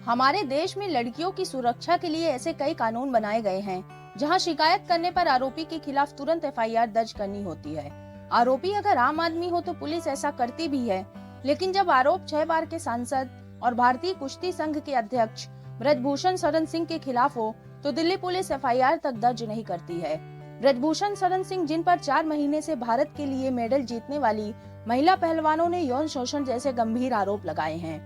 हमारे देश में लड़कियों की सुरक्षा के लिए ऐसे कई कानून बनाए गए हैं जहां शिकायत करने पर आरोपी के खिलाफ तुरंत एफआईआर दर्ज करनी होती है। आरोपी अगर आम आदमी हो तो पुलिस ऐसा करती भी है, लेकिन जब आरोप 6 बार के सांसद और भारतीय कुश्ती संघ के अध्यक्ष ब्रजभूषण शरण सिंह के खिलाफ हो तो दिल्ली पुलिस एफआईआर तक दर्ज नहीं करती है। ब्रजभूषण शरण सिंह, जिन पर 4 महीने से भारत के लिए मेडल जीतने वाली महिला पहलवानों ने यौन शोषण जैसे गंभीर आरोप लगाए हैं।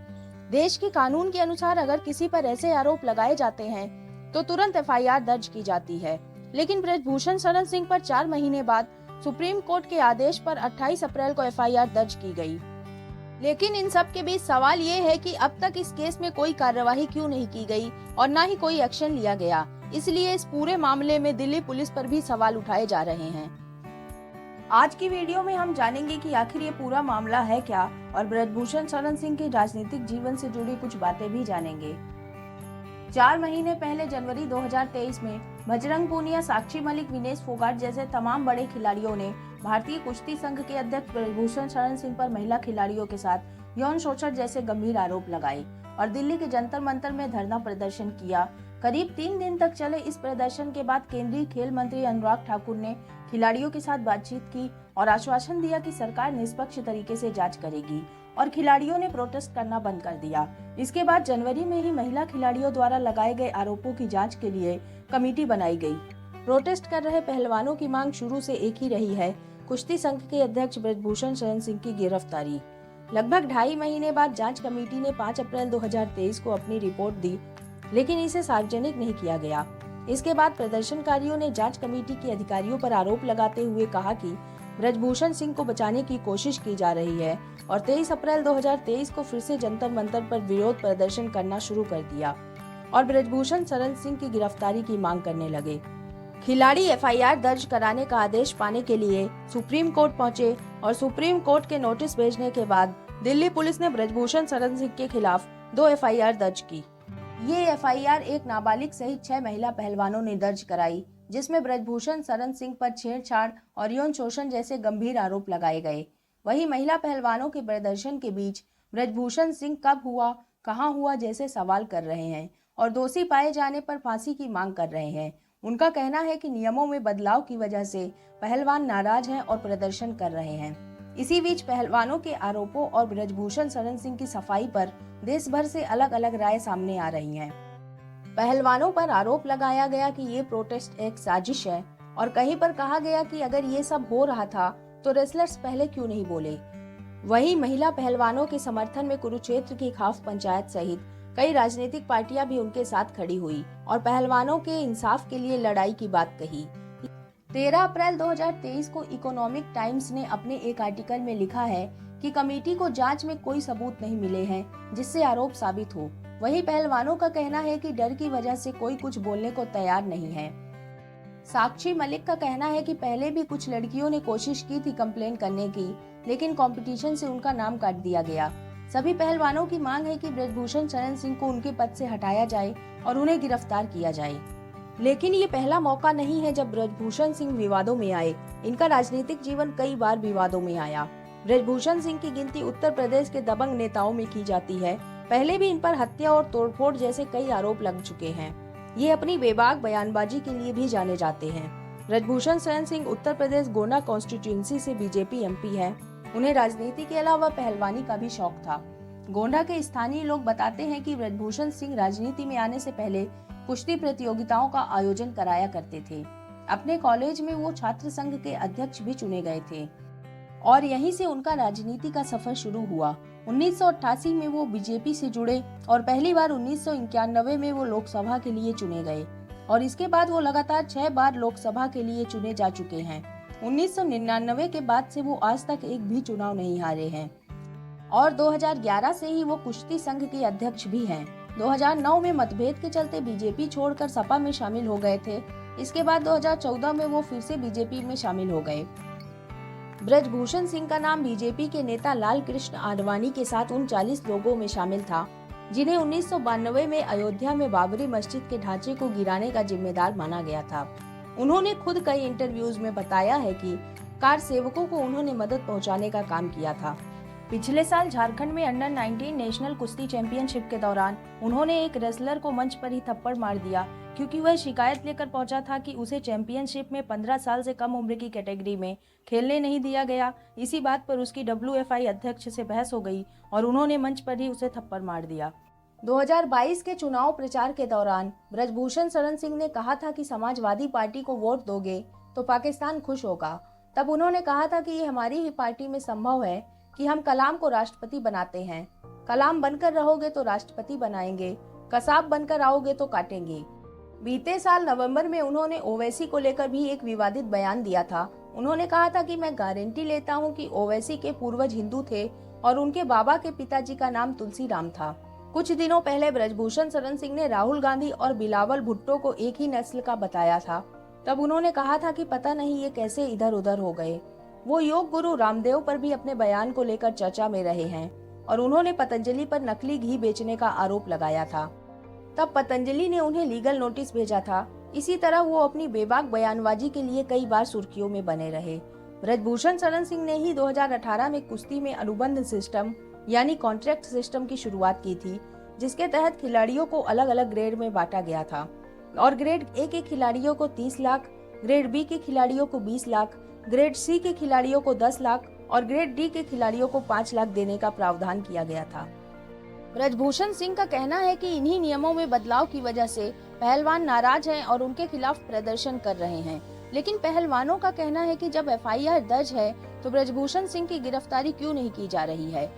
देश के कानून के अनुसार अगर किसी पर ऐसे आरोप लगाए जाते हैं तो तुरंत एफआईआर दर्ज की जाती है, लेकिन ब्रजभूषण शरण सिंह पर 4 महीने बाद सुप्रीम कोर्ट के आदेश पर 28 अप्रैल को एफआईआर दर्ज की गई। लेकिन इन सब के बीच सवाल ये है कि अब तक इस केस में कोई कार्यवाही क्यों नहीं की गई और न ही कोई एक्शन लिया गया। इसलिए इस पूरे मामले में दिल्ली पुलिस पर भी सवाल उठाए जा रहे हैं। आज की वीडियो में हम जानेंगे कि आखिर ये पूरा मामला है क्या, और ब्रजभूषण शरण सिंह के राजनीतिक जीवन से जुड़ी कुछ बातें भी जानेंगे। 4 महीने पहले जनवरी 2023 में बजरंग पूनिया, साक्षी मलिक, विनेश फोगाट जैसे तमाम बड़े खिलाड़ियों ने भारतीय कुश्ती संघ के अध्यक्ष ब्रजभूषण शरण सिंह पर महिला खिलाड़ियों के साथ यौन शोषण जैसे गंभीर आरोप लगाए और दिल्ली के जंतर मंतर में धरना प्रदर्शन किया। करीब 3 दिन तक चले इस प्रदर्शन के बाद केंद्रीय खेल मंत्री अनुराग ठाकुर ने खिलाड़ियों के साथ बातचीत की और आश्वासन दिया कि सरकार निष्पक्ष तरीके से जांच करेगी, और खिलाड़ियों ने प्रोटेस्ट करना बंद कर दिया। इसके बाद जनवरी में ही महिला खिलाड़ियों द्वारा लगाए गए आरोपों की जांच के लिए कमेटी बनाई गई। प्रोटेस्ट कर रहे पहलवानों की मांग शुरू से एक ही रही है, कुश्ती संघ के अध्यक्ष ब्रजभूषण शरण सिंह की गिरफ्तारी। लगभग 2.5 महीने बाद जांच कमेटी ने 5 अप्रैल 2023 को अपनी रिपोर्ट दी, लेकिन इसे सार्वजनिक नहीं किया गया। इसके बाद प्रदर्शनकारियों ने जांच कमेटी के अधिकारियों पर आरोप लगाते हुए कहा कि ब्रजभूषण सिंह को बचाने की कोशिश की जा रही है, और 23 अप्रैल 2023 को फिर से जंतर मंतर पर विरोध प्रदर्शन करना शुरू कर दिया और ब्रजभूषण शरण सिंह की गिरफ्तारी की मांग करने लगे। खिलाड़ी एफआईआर दर्ज कराने का आदेश पाने के लिए सुप्रीम कोर्ट पहुंचे और सुप्रीम कोर्ट के नोटिस भेजने के बाद दिल्ली पुलिस ने ब्रजभूषण शरण सिंह के खिलाफ 2 एफआईआर दर्ज की। ये एफआईआर एक नाबालिग सहित 6 महिला पहलवानों ने दर्ज कराई, जिसमें ब्रजभूषण शरण सिंह पर छेड़छाड़ और यौन शोषण जैसे गंभीर आरोप लगाए गए। वहीं महिला पहलवानों के प्रदर्शन के बीच ब्रजभूषण सिंह कब हुआ, कहां हुआ जैसे सवाल कर रहे हैं और दोषी पाए जाने पर फांसी की मांग कर रहे हैं। उनका कहना है कि नियमों में बदलाव की वजह से पहलवान नाराज हैं और प्रदर्शन कर रहे हैं। इसी बीच पहलवानों के आरोपों और ब्रजभूषण शरण सिंह की सफाई पर देश भर से अलग अलग राय सामने आ रही हैं। पहलवानों पर आरोप लगाया गया कि ये प्रोटेस्ट एक साजिश है, और कहीं पर कहा गया कि अगर ये सब हो रहा था तो रेसलर्स पहले क्यों नहीं बोले। वहीं महिला पहलवानों के समर्थन में कुरुक्षेत्र की खाफ पंचायत सहित कई राजनीतिक पार्टियां भी उनके साथ खड़ी हुई और पहलवानों के इंसाफ के लिए लड़ाई की बात कही। 13 अप्रैल 2023 को इकोनॉमिक टाइम्स ने अपने एक आर्टिकल में लिखा है कि कमेटी को जांच में कोई सबूत नहीं मिले हैं जिससे आरोप साबित हो। वहीं पहलवानों का कहना है कि डर की वजह से कोई कुछ बोलने को तैयार नहीं है। साक्षी मलिक का कहना है कि पहले भी कुछ लड़कियों ने कोशिश की थी कंप्लेन करने की, लेकिन कंपटीशन से उनका नाम काट दिया गया। सभी पहलवानों की मांग है कि ब्रजभूषण शरण सिंह को उनके पद से हटाया जाए और उन्हें गिरफ्तार किया जाए। लेकिन ये पहला मौका नहीं है जब ब्रजभूषण सिंह विवादों में आए। इनका राजनीतिक जीवन कई बार विवादों में आया। ब्रजभूषण सिंह की गिनती उत्तर प्रदेश के दबंग नेताओं में की जाती है। पहले भी इन पर हत्या और तोड़फोड़ जैसे कई आरोप लग चुके हैं। ये अपनी बेबाक बयानबाजी के लिए भी जाने जाते हैं। ब्रजभूषण शरण सिंह उत्तर प्रदेश गोंडा कॉन्स्टिट्यूएंसी से बीजेपी एमपी है। उन्हें राजनीति के अलावा पहलवानी का भी शौक था। गोंडा के स्थानीय लोग बताते हैं कि ब्रजभूषण सिंह राजनीति में आने से पहले कुश्ती प्रतियोगिताओं का आयोजन कराया करते थे। अपने कॉलेज में वो छात्र संघ के अध्यक्ष भी चुने गए थे और यहीं से उनका राजनीति का सफर शुरू हुआ। 1988 में वो बीजेपी से जुड़े और पहली बार 1991 में वो लोकसभा के लिए चुने गए, और इसके बाद वो लगातार 6 बार लोकसभा के लिए चुने जा चुके हैं। 1999 के बाद से वो आज तक एक भी चुनाव नहीं हारे हैं, और 2011 से ही वो कुश्ती संघ के अध्यक्ष भी हैं। 2009 में मतभेद के चलते बीजेपी छोड़कर सपा में शामिल हो गए थे। इसके बाद 2014 में वो फिर से बीजेपी में शामिल हो गए। ब्रजभूषण सिंह का नाम बीजेपी के नेता लाल कृष्ण आडवाणी के साथ उन 40 लोगों में शामिल था जिन्हें 1992 में अयोध्या में बाबरी मस्जिद के ढांचे को गिराने का जिम्मेदार माना गया था। उन्होंने खुद कई इंटरव्यूज में बताया है कि कार सेवकों को उन्होंने मदद पहुंचाने का काम किया था। पिछले साल झारखंड में अंडर 19 नेशनल कुश्ती चैंपियनशिप के दौरान उन्होंने एक रेसलर को मंच पर ही थप्पड़ मार दिया, क्योंकि वह शिकायत लेकर पहुंचा था कि उसे चैंपियनशिप में 15 साल से कम उम्र की कैटेगरी में खेलने नहीं दिया गया। इसी बात पर उसकी WFI अध्यक्ष से बहस हो गई और उन्होंने मंच पर ही उसे थप्पड़ मार दिया। 2022 के चुनाव प्रचार के दौरान ब्रजभूषण शरण सिंह ने कहा था कि समाजवादी पार्टी को वोट दोगे तो पाकिस्तान खुश होगा। तब उन्होंने कहा था कि ये हमारी ही पार्टी में संभव है कि हम कलाम को राष्ट्रपति बनाते हैं। कलाम बनकर रहोगे तो राष्ट्रपति बनाएंगे, कसाब बनकर आओगे तो काटेंगे। बीते साल नवंबर में उन्होंने ओवैसी को लेकर भी एक विवादित बयान दिया था। उन्होंने कहा था कि मैं गारंटी लेता हूं कि ओवैसी के पूर्वज हिंदू थे और उनके बाबा के पिताजी का नाम तुलसी राम था। कुछ दिनों पहले ब्रजभूषण शरण सिंह ने राहुल गांधी और बिलावल भुट्टो को एक ही नस्ल का बताया था। तब उन्होंने कहा था कि पता नहीं ये कैसे इधर उधर हो गए। वो योग गुरु रामदेव पर भी अपने बयान को लेकर चर्चा में रहे हैं और उन्होंने पतंजलि पर नकली घी बेचने का आरोप लगाया था। तब पतंजलि ने उन्हें लीगल नोटिस भेजा था। इसी तरह वो अपनी बेबाक बयानबाजी के लिए कई बार सुर्खियों में बने रहे। ब्रजभूषण शरण सिंह ने ही 2018 में कुश्ती में अनुबंध सिस्टम यानी कॉन्ट्रैक्ट सिस्टम की शुरुआत की थी, जिसके तहत खिलाड़ियों को अलग अलग ग्रेड में बांटा गया था और ग्रेड ए के खिलाड़ियों को 30 लाख, ग्रेड बी के खिलाड़ियों को 20 लाख, ग्रेड सी के खिलाड़ियों को 10 लाख और ग्रेड डी के खिलाड़ियों को 5 लाख देने का प्रावधान किया गया था। ब्रजभूषण सिंह का कहना है कि इन्हीं नियमों में बदलाव की वजह से पहलवान नाराज हैं और उनके खिलाफ प्रदर्शन कर रहे हैं। लेकिन पहलवानों का कहना है कि जब FIR दर्ज है तो ब्रजभूषण सिंह की गिरफ्तारी क्यों नहीं की जा रही है।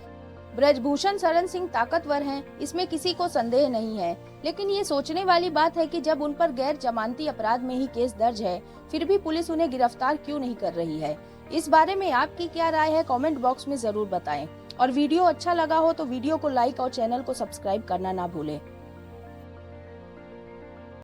ब्रजभूषण शरण सिंह ताकतवर हैं, इसमें किसी को संदेह नहीं है, लेकिन ये सोचने वाली बात है कि जब उन पर गैर जमानती अपराध में ही केस दर्ज है, फिर भी पुलिस उन्हें गिरफ्तार क्यों नहीं कर रही है। इस बारे में आपकी क्या राय है, कमेंट बॉक्स में जरूर बताएं। और वीडियो अच्छा लगा हो तो वीडियो को लाइक और चैनल को सब्सक्राइब करना ना भूलें।